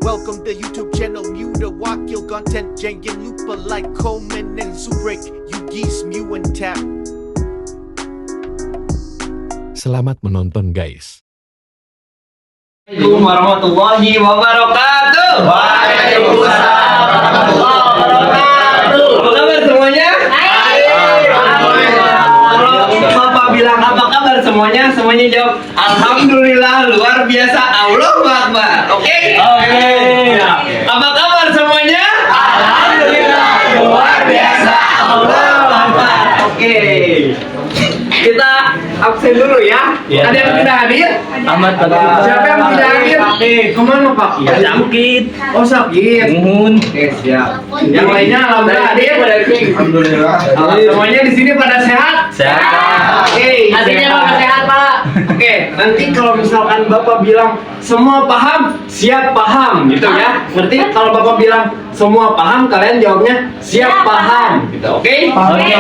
Welcome to YouTube channel Muda Wakil content. Jangan lupa like, comment, and subrek. You geese, Mew and tap. Selamat menonton guys. Assalamualaikum warahmatullahi wabarakatuh. Waalaikumsalam warahmatullahi wabarakatuh. Apa kabar semuanya? Kalau Bapak bilang apa kabar semuanya, semuanya jawab alhamdulillah luar biasa. Allahu Akbar. Oke? Oke. Apa kabar semuanya? Alhamdulillah luar biasa. Allahu Akbar. Oke. Kita absen dulu ya. Ada yang tidak hadir? Amat Siapa yang tidak hadir? Kemana Pak? Ya sakit. Oh sakit. Mohon. Siap. Yang lainnya alhamdulillah hadir. Alhamdulillah. Semuanya di sini pada sehat? Sehat. Oke. Hasilnya Bapak sehat, Pak. Oke. Nanti kalau misalkan Bapak bilang semua paham, siap paham, gitu ya. Ngerti? Kalau Bapak bilang semua paham, kalian jawabnya siap paham, gitu. Oke? Oke.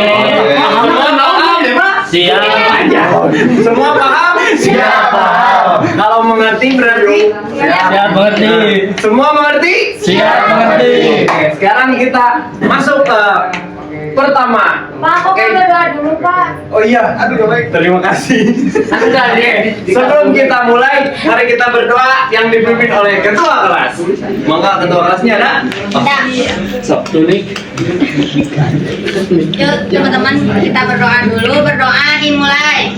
Semua paham, ya Pak? Siap. Aja. Semua paham? Siap paham. Kalau mengerti berarti? Siap mengerti. Semua mengerti? Siap mengerti. Oke, sekarang kita masuk ke pertama. Pak, aku mau berdoa dulu, Pak. Oh iya, aduh baik. Terima kasih. Sebelum kita mulai, mari kita berdoa yang dipimpin oleh ketua kelas. Maka ketua kelasnya ada? Sok, tunik. Yuk, teman-teman, kita berdoa dulu. Berdoa dimulai.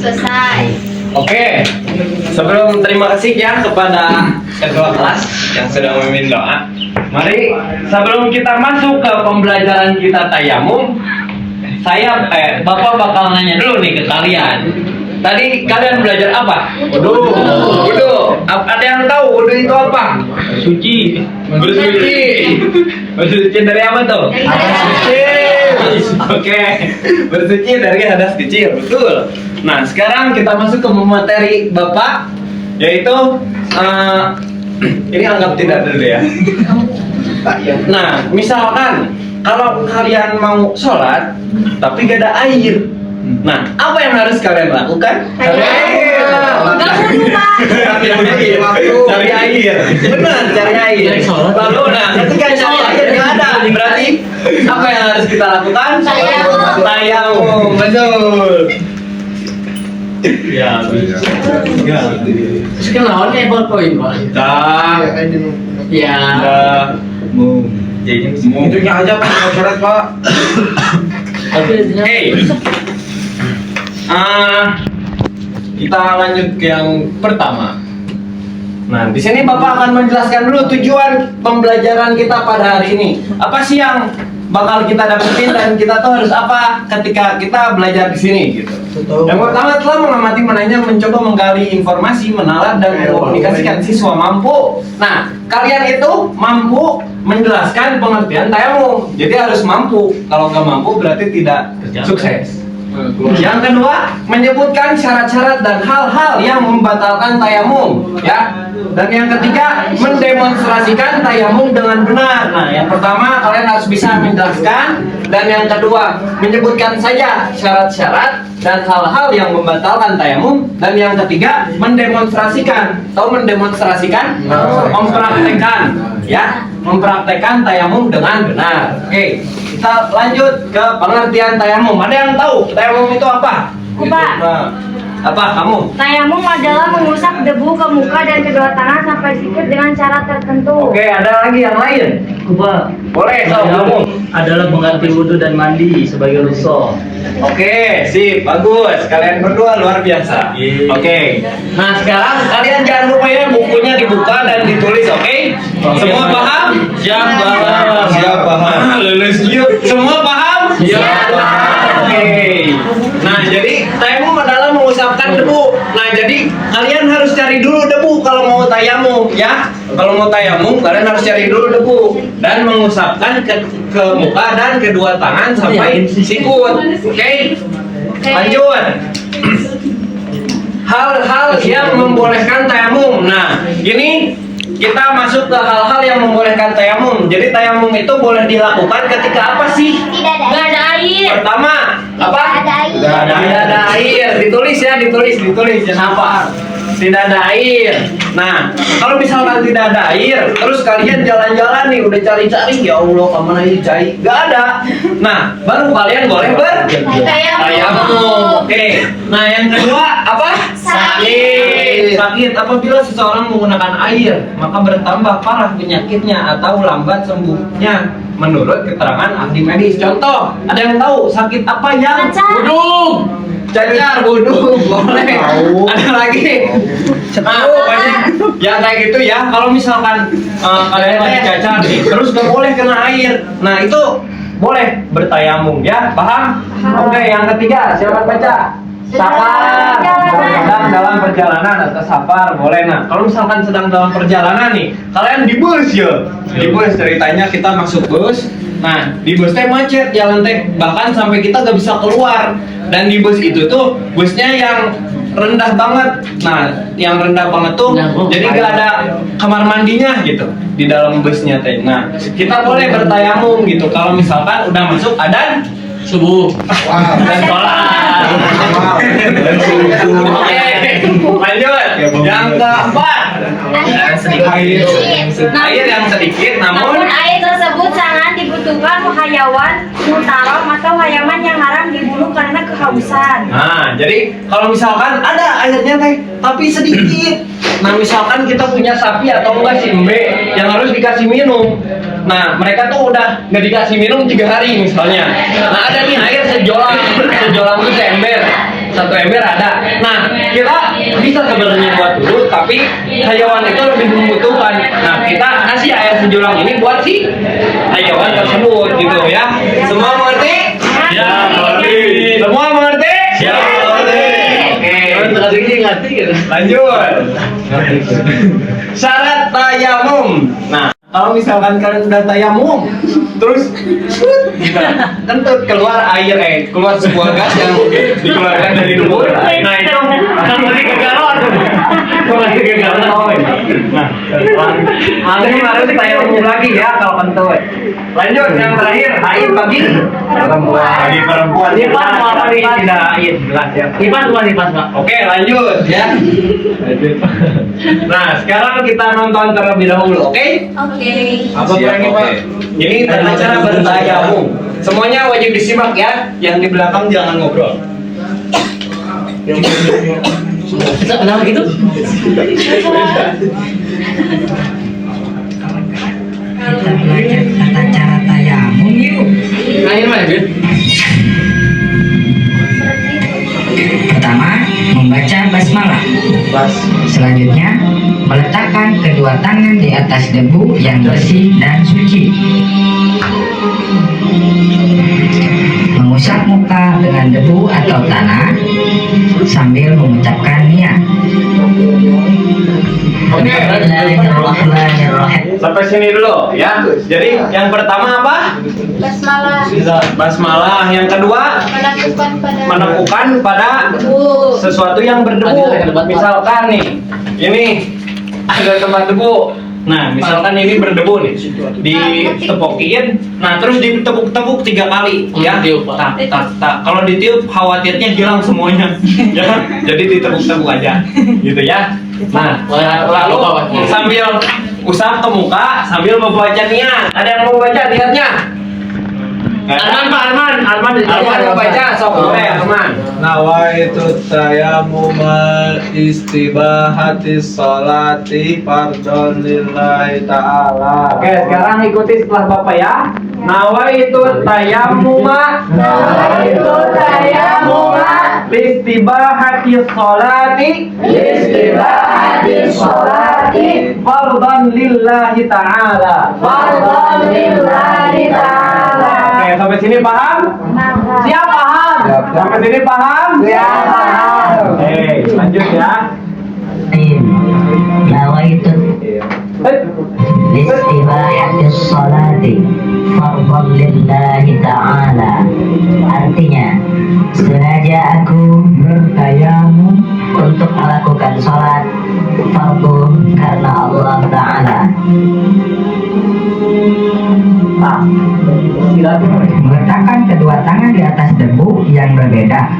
Selesai. Oke, sebelum terima kasih ya kepada ketua kelas yang sudah memimpin doa. Mari sebelum kita masuk ke pembelajaran kita tayamum, Bapak bakal nanya dulu nih ke kalian. Tadi kalian belajar apa? Wudu. Ada yang tahu wudu itu apa? Suci. Bersuci. Bersuci dari apa tuh? Oke. Bersuci dari hadas kecil. Betul. Nah, sekarang kita masuk ke materi Bapak, yaitu ini anggap tidak dulu ya. Nah, misalkan kalau kalian mau sholat tapi gak ada air, nah apa yang harus kalian lakukan? Cari air. Cari air. Benar, cari air. Lalu, nah ketika cari air nggak ada, berarti apa yang harus kita lakukan? Tayamum. Betul. Ya. Sekarang ini poin Pak. Ya. Itu aja Pak, syarat Pak. Hey. Kita lanjut ke yang pertama. Nah, di sini Bapak akan menjelaskan dulu tujuan pembelajaran kita pada hari ini. Apa sih yang bakal kita dapetin dan kita tuh harus apa ketika kita belajar di sini gitu. Yang pertama, telah mengamati, menanya, mencoba menggali informasi, menalar dan mengkomunikasikan. Siswa mampu. Nah, kalian itu mampu menjelaskan pengertian tayamum. Jadi harus mampu. Kalau nggak mampu berarti tidak sukses. Yang kedua, menyebutkan syarat-syarat dan hal-hal yang membatalkan tayamum, ya. Dan yang ketiga, mendemonstrasikan tayamum dengan benar. Nah, yang pertama kalian harus bisa menjelaskan, dan yang kedua, menyebutkan saja syarat-syarat dan hal-hal yang membatalkan tayamum, dan yang ketiga, mendemonstrasikan. Tahu mendemonstrasikan? Mempraktekkan, ya. Mempraktekkan tayamum dengan benar. Oke, kita lanjut ke pengertian tayamum. Ada yang tahu tayamum itu apa? Pak. Apa kamu? Tayamum adalah mengusap debu ke muka dan kedua tangan sampai sikit dengan cara tertentu. Oke, ada lagi yang lain? Kuba. Boleh, so, kamu. Adalah mengganti wudhu dan mandi sebagai rusuh. Oke, sip, bagus. Kalian berdua luar biasa. Oke. Nah, sekarang kalian jangan lupa ya bukunya dibuka dan ditulis, oke? Semua paham? Siap paham. Siap paham. Lulus yuk. Semua paham? Siap paham. Oke. Nah, jadi tayamum adalah mengusapkan debu. Nah, jadi kalian harus cari dulu debu kalau mau tayamum, ya. Kalau mau tayamum, kalian harus cari dulu debu dan mengusapkan ke muka dan kedua tangan sampai sikut. Oke? Lanjut. Hal-hal yang membolehkan tayamum. Nah, ini kita masuk ke hal-hal yang membolehkan tayamum. Jadi tayamum itu boleh dilakukan ketika apa sih? Tidak ada air. Pertama, apa? Tidak ada air. Tidak ada air. Ditulis ya, ditulis. Jangan apa. tidak ada air. Nah, kalau misalkan tidak ada air, terus kalian jalan-jalan nih, udah cari-cari, ya Allah, kemana air cari? Gak ada. Nah, baru kalian boleh bertayamum. Oke. Nah, yang kedua apa? Sakit. Sakit apabila seseorang menggunakan air, maka bertambah parah penyakitnya atau lambat sembuhnya. Menurut keterangan ahli medis. Contoh, ada yang tahu sakit apa yang? Buduk. Cacar, buduk, boleh. Ada lagi. Nah, banyak yang kayak gitu ya. Kalau misalkan kalian lagi cacar nih, terus gak boleh kena air. Nah, itu boleh bertayamum ya, paham? Oke, yang ketiga, siapa baca? Safar, sedang dalam perjalanan atau safar boleh. Nah, kalau misalkan sedang dalam perjalanan nih, kalian di bus ya, di bus ceritanya kita masuk bus. Nah, di bus teh macet jalan teh, bahkan sampai kita gak bisa keluar. Dan di bus itu tuh busnya yang rendah banget. Nah, yang rendah banget tuh jadi gak ada kamar mandinya gitu di dalam busnya teh. Nah, kita boleh bertayamum gitu kalau misalkan udah masuk adzan subuh dan sholat. Oke, lanjut. Yang keempat, air yang sedikit Namun namun air tersebut sangat dibutuhkan hayawan mutarom atau hayawan yang haram dibunuh karena kehausan. Nah, jadi kalau misalkan ada airnya teh, tapi sedikit. Nah, misalkan kita punya sapi atau enggak si embe yang harus dikasih minum. Nah, mereka tuh udah nggak dikasih minum 3 hari misalnya. Nah, ada nih air sejolang itu seember, 1 ember ada. Nah, kita bisa sebenarnya buat dulu, tapi hayawan itu lebih membutuhkan. Nah, kita kasih air sejolang ini buat si hayawan tersebut gitu ya. Semua mengerti? Ya, mengerti. Semua mengerti? Ya, mengerti. Oke. Lanjut. Syarat tayamum. Nah, kalau misalkan kalian udah tayamum, terus gitu, kentut keluar air, keluar sebuah gas yang dikeluarkan dari dubur. Nah, itu kembali ke galon. Kembali ke galon. Nah, langsung harus tayamum lagi ya kalau kentut. Lanjut yang terakhir, haid bagi perempuan. Bagi perempuan Lipat mau apa lipat? tidak haid, jelas ya. Lipat bukan lipat, Pak. Oke, lanjut ya. Nah, sekarang kita nonton terlebih dahulu, oke? Oke. Apa lagi, Pak? Ini tentang cara bertayamum. Semuanya wajib disimak ya. Yang di belakang jangan ngobrol. Kenapa gitu? Kita belajar tata cara tayamum yuk. Ayo, Mas. Pertama, membaca basmalah. Selanjutnya, meletakkan kedua tangan di atas debu yang bersih dan suci. Mengusap muka dengan debu atau tanah sambil mengucapkan niat. Bismillahirrahmanirrahim. Sampai sini dulu ya. Jadi yang pertama apa? Basmalah. Basmalah. Yang kedua, menepukan pada sesuatu yang berdebu. Misalkan nih, ini ada tempat debu. Nah, misalkan ini berdebu nih, ditepokin, nah terus ditepuk-tepuk 3 kali, ya. Tak. Kalau ditiup, khawatirnya hilang semuanya, ya kan? Jadi ditepuk-tepuk aja, gitu ya. Nah, lalu sambil usap ke muka, sambil membaca niat. Ada yang mau baca niatnya? Arman mau baca, sok boleh Arman. Nawaitu tayamuma istibahati sholati fardhon lillahi ta'ala. Oke, sekarang ikuti setelah Bapak ya. Nawaitu tayamuma istibahati sholati fardhon lillahi ta'ala. Oke, sampai sini paham? Siap paham? Sampai sini paham? Siap paham. Oke, lanjut ya. Nawaitu istibahatis sholati fardhon lillahi ta'ala. Artinya, sengaja aku bertayamum untuk melakukan sholat fardu karena Allah Ta'ala. Meletakkan kedua tangan di atas debu yang berbeda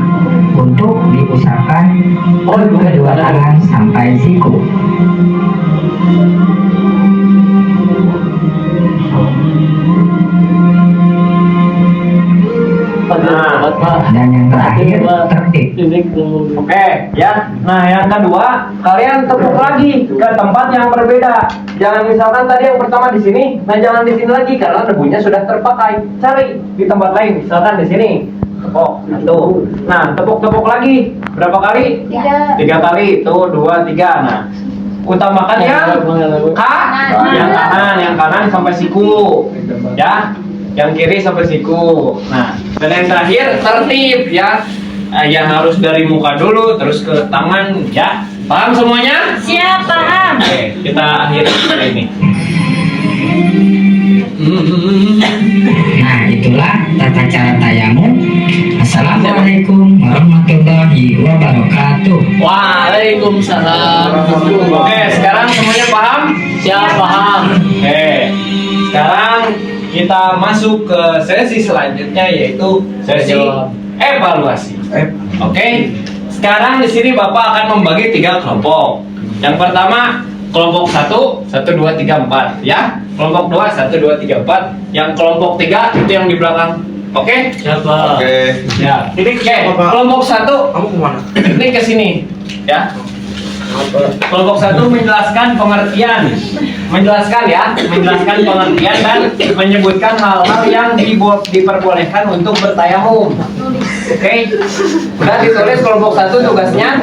untuk diusapkan kedua tangan sampai siku. Dan yang terakhir tertib. Oke, ya. Nah, yang kedua, kalian tepuk lagi ke tempat yang berbeda. Jangan misalkan tadi yang pertama di sini, nah jangan di sini lagi karena debunya sudah terpakai. Cari di tempat lain, misalkan di sini. Tepuk, satu. Nah, tepuk-tepuk lagi. Berapa kali? 3 kali. Tuh, 2, 3. Nah, utamakan yang kanan sampai siku. Ya. Yang kiri sampai siku. Nah, dan yang terakhir tertib ya. Yang harus dari muka dulu terus ke tangan ya. Paham semuanya? Siap, paham. Oke, kita akhiri kali ini. Nah, itulah tata cara tayamum. Assalamualaikum warahmatullahi wabarakatuh. Waalaikumsalam. Oke, sekarang semuanya paham? Siap, paham. Oke, sekarang kita masuk ke sesi selanjutnya yaitu sesi evaluasi. Oke, sekarang di sini Bapak akan membagi 3 kelompok. Yang pertama kelompok 1, 1, 2, 3, 4 ya. Kelompok 2, 1, 2, 3, 4. Yang kelompok 3 itu yang di belakang. Oke? Siapa? Ya. Ini kelompok 1 kamu kemana? Ini ke sini ya. Kelompok 1 menjelaskan pengertian, menjelaskan pengertian dan menyebutkan hal-hal yang diperbolehkan untuk bertayamum. Oke, udah ditulis kelompok 1 tugasnya.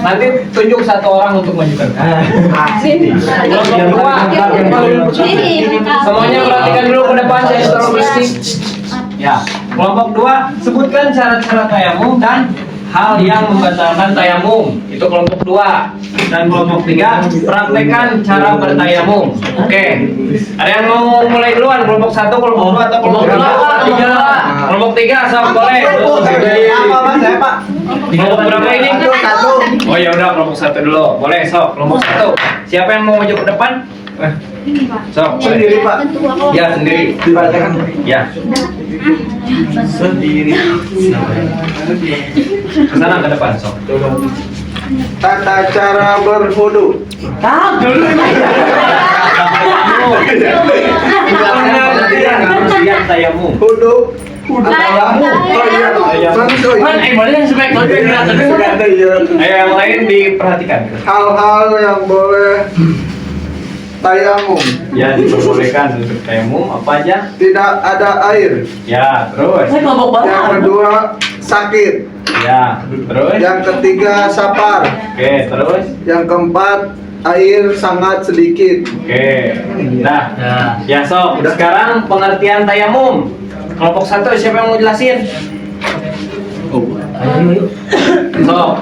Nanti tunjuk 1 orang untuk menunjukkan. Kelompok 2, semuanya perhatikan dulu ke depan, saya suruh bersih. Ya, kelompok 2 sebutkan cara-cara tayamum dan hal yang membatalkan tayamum. Itu kelompok 2. Dan kelompok 3 praktekkan cara bertayamum. Oke. Ada yang mau mulai duluan? Kelompok 1, kelompok 2 atau kelompok 3? Kelompok 3 sama boleh. Saya Pak. Kelompok berapa ini? 1. Oh ya udah kelompok 1 dulu. Boleh, sok kelompok 1. Siapa yang mau maju ke depan? Sok, Sendiri Pak. Ya, sendiri. Dibacakan. Ya. Sendiri. Ke sana ke depan, sok. Tata cara berwudu. Pengertian tayamum. Wudu. Tayamum. Ayo yang lain diperhatikan. Hal-hal yang boleh tayamum. Ya, diperbolehkan untuk tayamum apa aja? Tidak ada air. Ya, terus. Yang kedua sakit. Ya, terus. Yang ketiga sapar. Oke, terus. Yang keempat air sangat sedikit. Oke. Nah, ya sok. Sekarang pengertian tayamum. Kelompok 1 siapa yang mau jelasin? Sok.